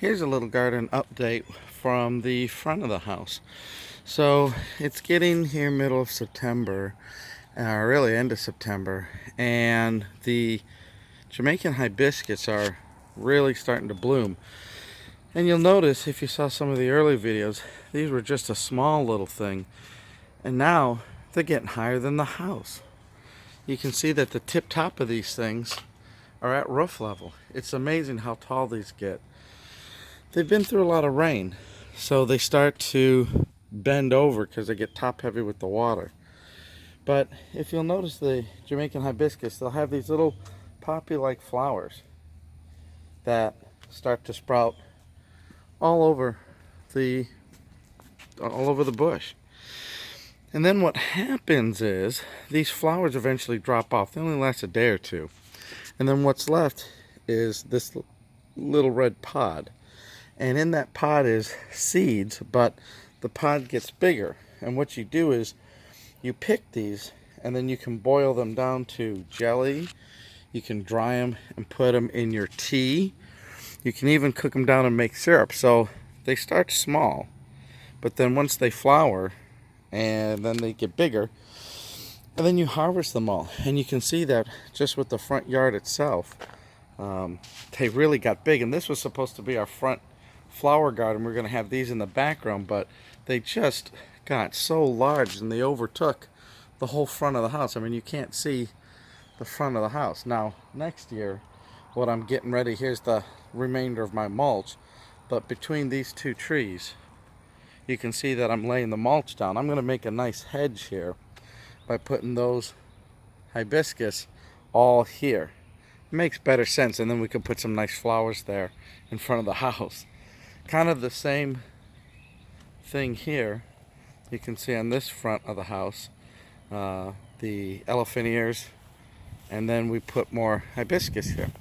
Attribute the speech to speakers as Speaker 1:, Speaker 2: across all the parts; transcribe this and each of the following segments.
Speaker 1: Here's a little garden update from the front of the house. So it's getting here middle of September, really end of September, and the Jamaican hibiscus are really starting to bloom. And you'll notice, if you saw some of the early videos, these were just a small little thing, and now they're getting higher than the house. You can see that the tip top of these things are at roof level. It's amazing how tall these get. They've been through a lot of rain, so they start to bend over because they get top heavy with the water. But if you'll notice the Jamaican hibiscus, they'll have these little poppy-like flowers that start to sprout all over the bush. And then what happens is these flowers eventually drop off. They only last a day or two. And then what's left is this little red pod. And in that pod is seeds, but the pod gets bigger. And what you do is you pick these, and then you can boil them down to jelly. You can dry them and put them in your tea. You can even cook them down and make syrup. So they start small, but then once they flower, and then they get bigger, and then you harvest them all. And you can see that just with the front yard itself, they really got big. And this was supposed to be our front flower garden. We're going to have these in the background, but they just got so large and they overtook the whole front of the house. I mean, you can't see the front of the house. Now, next year, what I'm getting ready, here's the remainder of my mulch, but between these two trees, you can see that I'm laying the mulch down. I'm going to make a nice hedge here by putting those hibiscus all here. It makes better sense, and then we can put some nice flowers there in front of the house. Kind of the same thing here. You can see on this front of the house, the elephant ears, and then we put more hibiscus here.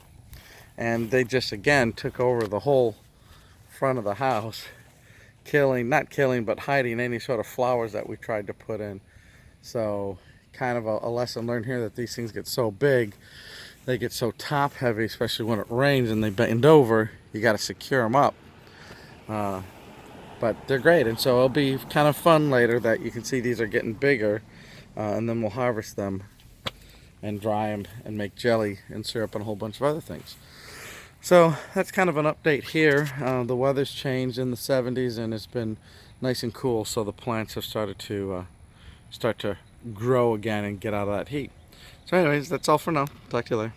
Speaker 1: And they just, again, took over the whole front of the house, not killing, but hiding any sort of flowers that we tried to put in. So kind of a lesson learned here, that these things get so big, they get so top heavy, especially when it rains and they bend over. You got to secure them up. But they're great, and so it'll be kind of fun later that you can see these are getting bigger, and then we'll harvest them and dry them and make jelly and syrup and a whole bunch of other things. So that's kind of an update here. The weather's changed in the 70s and it's been nice and cool, so the plants have started to grow again and get out of that heat. So anyways, that's all for now. Talk to you later.